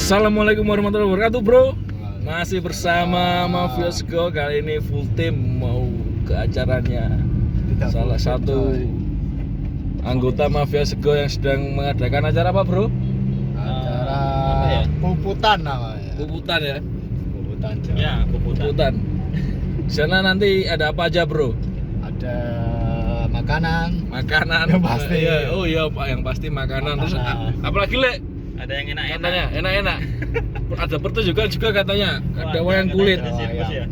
Assalamualaikum warahmatullahi wabarakatuh, bro. Masih bersama Mafia Sego. Kali ini full tim mau ke acaranya salah satu anggota Mafia Sego yang sedang mengadakan acara apa, bro? Acara puputan namanya. Puputan ya? Puputan. Ya, Puputan. Di sana nanti ada apa aja, bro? Ada makanan. Makanan. Yang pasti. Ya, oh iya, Pak, yang pasti makanan. Terus apalagi, Le? ada yang enak-enak. Katanya enak-enak. Ada pertunjukan juga katanya. Ada wayang kulit. Ya.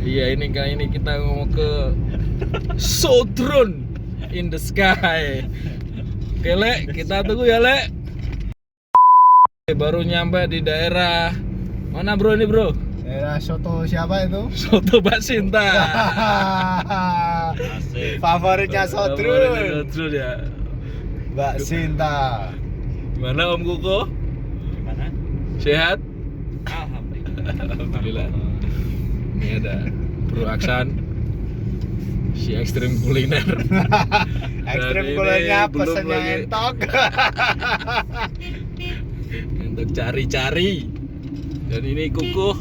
Iya, ini kali ini kita ngomong ke Soudron in the Sky. Oke, Le, kita tunggu ya, Le. Baru nyampe di daerah mana, bro, ini, bro? Daerah soto siapa itu? Soto Mbak Sinta. Asik. Favoritnya Soudron. Soudron ya. Mbak Sinta. Gimana Om Kuko? Gimana? Sehat? Alhamdulillah. Alhamdulillah. Ini ada Bro Aksan, si ekstrim kuliner. Ekstrim Dan kuliahnya ini belum pesennya lagi. entok. Untuk cari-cari. Dan ini Kukuh.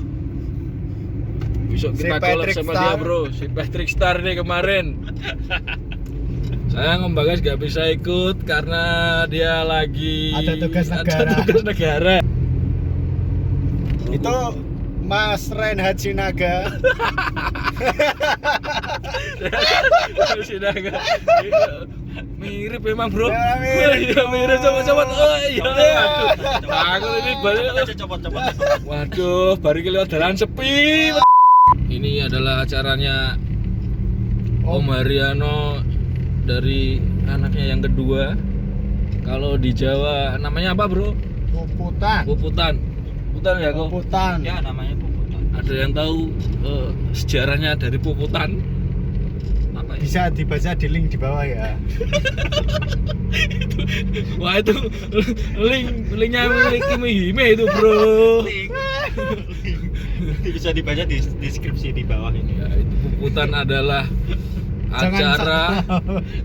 Besok Si kita collab Patrick sama Star. dia, bro. Si Patrick Star nih kemarin. Sayang Om Bagas gak bisa ikut karena dia lagi Ada tugas negara. Ada tugas negara. Itu Mas Reinhard Sinaga. Sinaga. Mirip memang, bro. Ya, mirip. Iya, mirip coba-coba. Oh iya. Aku ini balik. Copot. Waduh, baru lewat jalan sepi. Ini adalah acaranya Om Haryono dari anaknya yang kedua. Kalau di Jawa namanya apa, bro? Puputan. Puputan. Puputan ya, kok? Puputan. Ya, namanya puputan. Ada yang tahu sejarahnya dari Puputan? Apa ya? Bisa dibaca di link di bawah ya. Wah, itu linknya milik Kimi Hime itu, bro. Bisa dibaca di deskripsi di bawah ini. Ya, itu Puputan adalah acara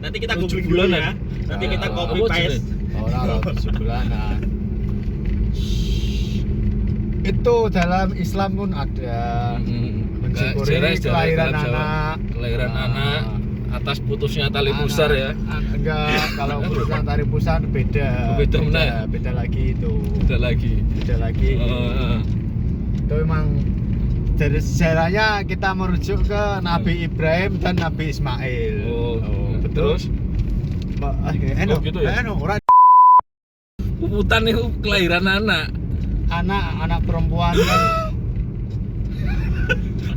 Nanti kita 7 googling dulu bulanan. ya. Nanti kita Ah, copy apa paste. jenis? Orang 7 bulanan. Itu dalam Islam pun ada mensyukuri kelahiran anak. Kelahiran anak atas putusnya tali pusar ya. Enggak, kalau putusnya tali pusar beda. Beda mana? Beda lagi itu. Tidak lagi. Beda lagi. Itu memang dari sejarahnya kita merujuk ke Nabi Ibrahim dan Nabi Ismail. Terus gitu ya? Orang Puputan itu kelahiran anak. anak perempuan kan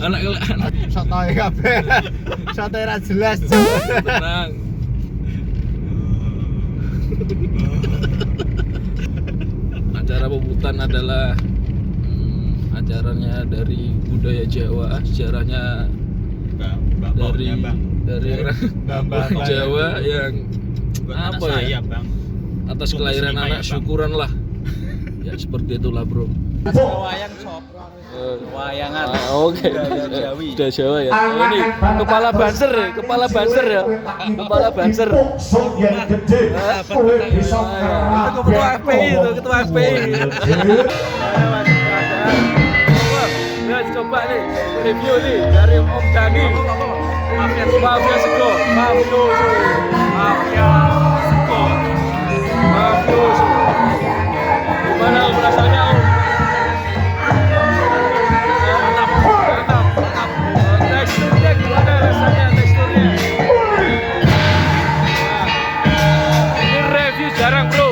Anak sotoy kabeh. Sotoy ra jelas. tenang. Acara Puputan adalah acaranya dari budaya Jawa, sejarahnya dari Bang. Jawa yang apa ya? Saya, Bang. Atas kelahiran Muslimah ya, anak Bang. syukuran lah. Ya seperti itulah, bro. Wayang shop. Wayangan. Oke. Jawi. Sudah Jawa ya. Oh, ini kepala banser ya, kepala banser ya. Kepala banser. yang gede bisa Itu ketua FPI itu, ketua FPI. Nah, coba nih review nih dari Om Dani. Mafia Sego, Mafia Sego, Mafia Sego. Gimana Om rasanya, Om? Mantap. Teksturnya gimana rasanya, teksturnya? Nah, ini review jarang, bro.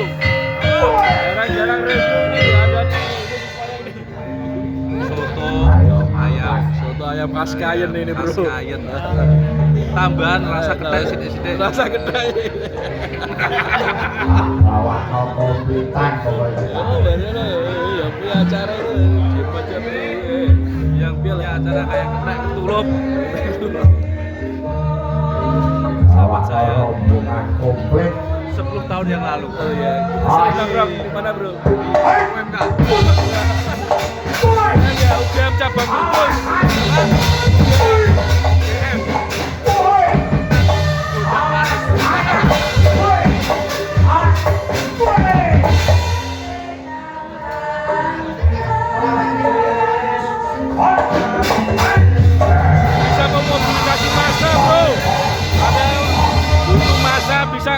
Jarang review nih, ada nih. Soto ayam kaskayen ini, bro. Kaskayen. Tambahan rasa kedai sithik-sithik. Rasa kedai. bawa kompitan pokoknya Oh, bener yang punya acara itu siapa yang punya acara kayak kena ketulup. bawa saya. rombongan komplit 10 tahun yang lalu. Oh iya. Sering nongkrong di mana, bro? UMK. Ya, UGM cabang Bungkus.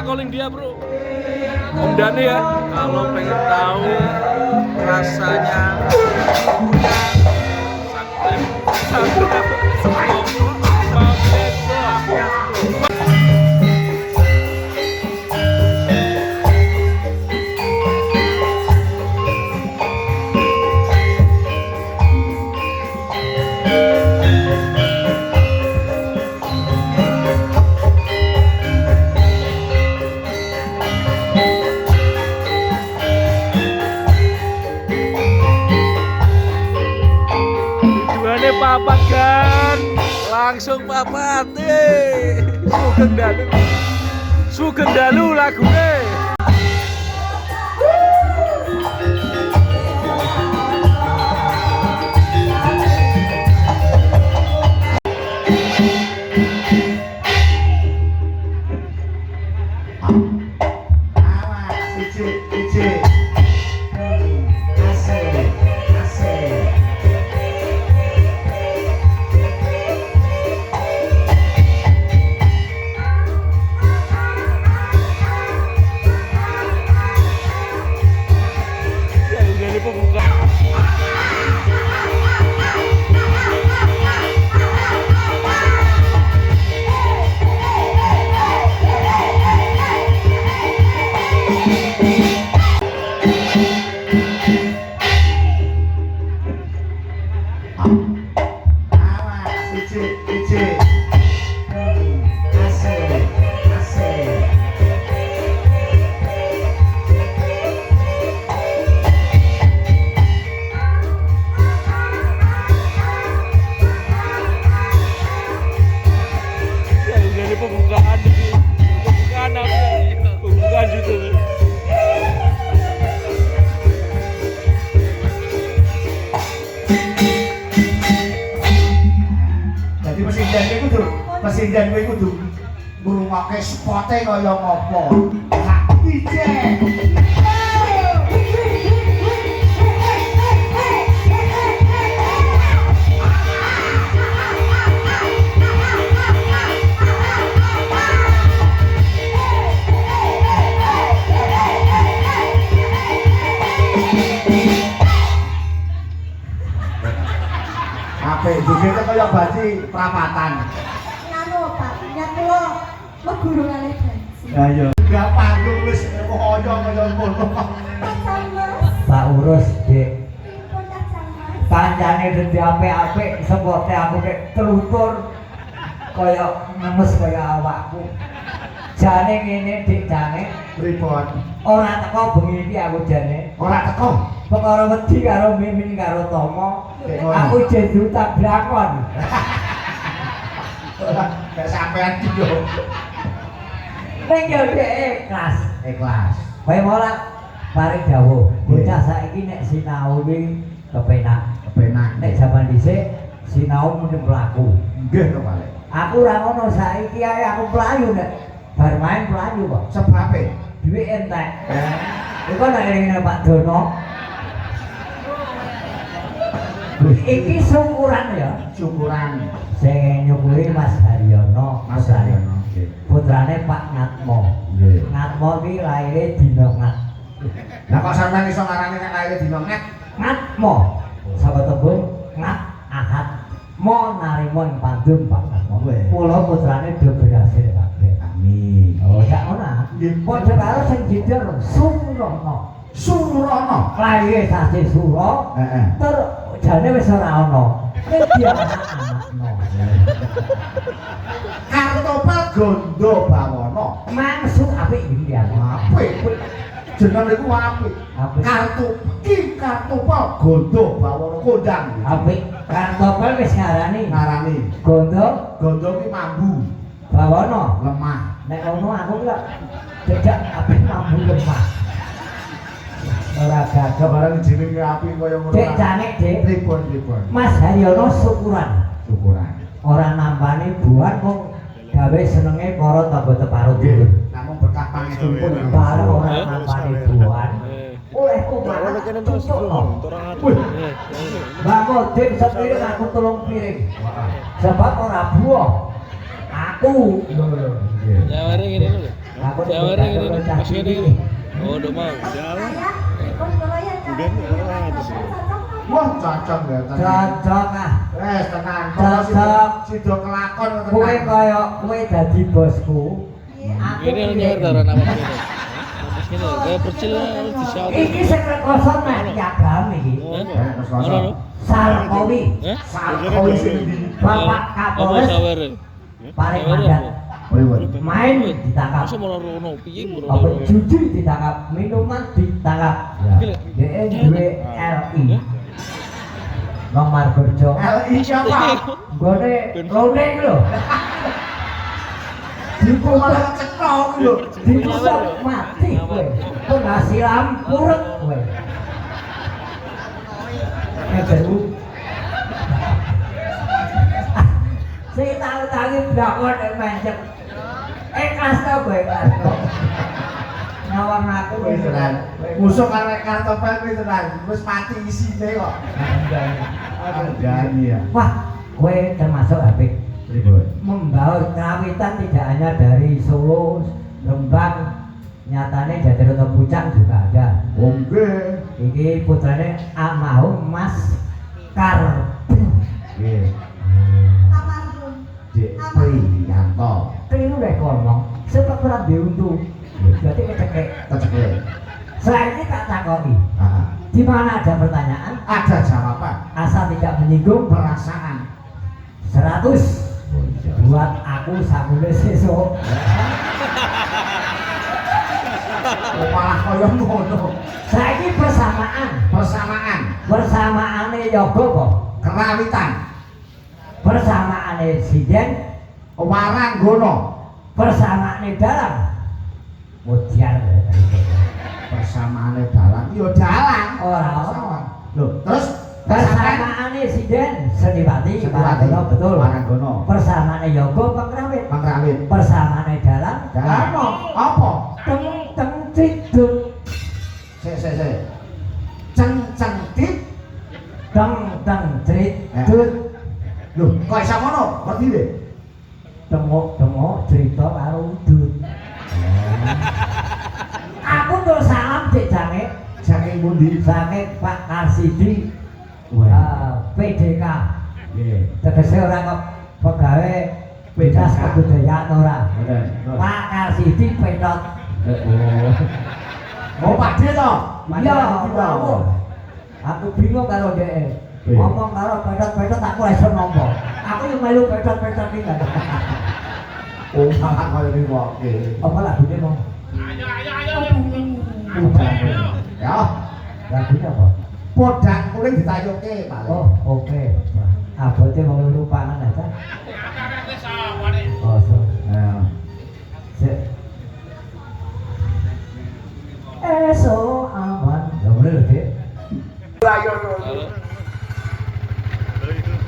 calling dia bro. Om Dani ya. Kalau pengen tahu rasanya papat kan langsung papat Sugeng Dalu lagune. Presiden kuwi kudu ngrungokke spote kaya ngopo. Hak DJ. Apik joget kaya baji prapatan. Guru kali banci. Ayo. Enggak panggung wis kaya kaya ngono. Tak urus, Dik. Pripun Kacang Mas? Kancane dadi apik-apik, sepote aku nek telutur kaya ngemes kaya awakku. Jane ngene, Dik, jane Pripun? ora teko bengi iki aku jane. Ora teko. Perkara wedi karo Mimin karo Tomo. Ngono. Aku jedu tabrakon. Gak sampean iki yo. Ning yo Dik ikhlas. Ikhlas. Kaya mola mari dawuh, bocah saiki nek sinau iki kepenak. Kepenak. Nek jaman dhisik sinau mung mlaku. Nggih to, Pak. Aku ora ngono saiki ae aku pelayu nek bar main pelayu kok. Sebabe Duit entek. Iku nek ngene Pak Dono. Iki syukuran ya. syukuran Sing nyukuri Mas Haryono, Mas Haryono. Nggih. putrane Pak Ngatmo. Nggih. Ngatmo iki laire dina Ngat. Lah kok sampean iso ngarani nek laire dina Ngat? Ngatmo. Sapa tembung Ngat Ahad. Mo narimon pandun Pak Ngatmo. Weh. Kula putrane do berhasil kabeh. Amin. Oh, gak ngono. Nggih. Padha karo sing jujur Sumrono. Surono. Laire sasi Suro. Heeh. Ter jane wis ora ana. Nek dia anak-anakno. Kartopel Gondo Bawono. Mangsung apik iki ya. Apik. Jeneng iku apik. Apik. Kartopel Gondo Bawono kondang. Apik. Kartopel wis ngarani. Ngarani. Gondo Gondo ki mambu, bawono. lemah. Nek ngono aku ki kok jejak apik mambu lemah. Ora gagap. Barang jenenge apik kaya ngono. Dek canek, Dek. Pripun. Mas Haryono syukuran. Syukuran. Ora nampani buat mung gawe senenge para tangga teparuh Nggih. dulur. Namung berkah pangetunipun. Bareng ora nampani buat. Olehku malah tutukno. Wih. Mbak Modin sepire aku tolong piring. Sebab ora buah. Aku Nggih. Ya mari ngene lho. Aku Jawara ini udah pas cacing ini. ini. Oh, udah mau. Saya ikut kalau ya Wah, cocok ya tenan. Cocok ah. Tenan. Cocok. Sido kelakon tenan. Kowe kaya kowe dadi bosku. Aku Ini nyer taran apa ini? Pas ini kayak percil di shout. Iki sing rekoso nek piagam iki. Mana lu? Sarkowi. Hah? Sarkowi sing ndi? Bapak Apa Kapolres sawere? paling mandat. Main ditangkap. Masa malah rono piye bro? Apa judi ditangkap, minuman ditangkap. Gila. DE duwe LI. Nomor kerja. LI siapa? Gone loading lho. Kok malah cetok lho. Bisa mati kowe. Penghasilan kurang kowe. Baru. Sing tahu-tahu blakon mencet. Ikhlas to kowe ikhlas to. Nyawang aku Wis tenan. Musuh karek kartopel kuwi tenan. Wis mati isine kok. Ada ya. Wah, kowe termasuk apik. Ribut. Membawa kerawitan tidak hanya dari Solo, Rembang, nyatanya Jatiroto Pucang juga ada. Oke. Ini putranya almarhum Mas Karpen. Nggih. Amarhum. Dik Priyanto. Keliru deh ngomong, sebab kurang diuntung. Berarti kecekek. Keceke. Selain ini tak takoi. Ah. Di mana ada pertanyaan, Ada jawaban. asal tidak menyinggung Perasaan. 100 buat aku sabune sesuk. Oh, malah kaya ngono. Saiki Persamaan. bersamaane yoga kok. Kerawitan. Bersamaane sinden, Waranggono. bersamaane dalang. Mudian Persamaane dalang. Yo dalang. ora Persamaan. Loh, terus bersamaane sinden Seniwati Seniwati. Waranggono betul. Waranggono. Bersamaane yoga pengrawit. Pangrawit. Bersamaane dalang. Dalang. Apa? Apa? Teng teng ciduk. Sik. Ceng tit. Teng teng ciduk. Loh, kok iso ngono? Ngerti deh. Tengok cerita karo udut. Aku tuh salam Dik Jange. Saking pundi? Saking Pak Karsidi PDK. Nggih. Tegese ora kok pegawe pedas kebudayaan ora. Ngoten. Pak Karsidi petot. Oh, Pak De to? Iya, aku. Aku bingung karo dhek. Iya. Ngomong karo petot-petot aku iso nampa. Aku yo melu petot-petot iki kan. Oh, malah kaya niku. Apa lagune mau? Ya, Lagunya apa? podang kuning ditayuke paling. Oh, oke. Abote mau lupangan aja. Oh, so. Ya. Sik. So aman. Ya boleh lho, Dik. Halo.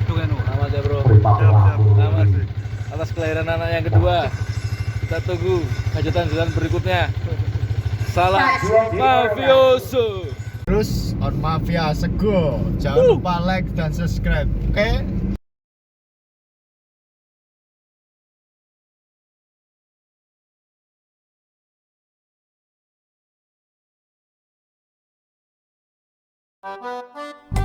Selamat ya bro. Selamat atas kelahiran anak yang kedua. Kita tunggu hajatan berikutnya. Salah mafioso. Terus on Mafia Sego. Jangan lupa like dan subscribe. Oke? Thank you.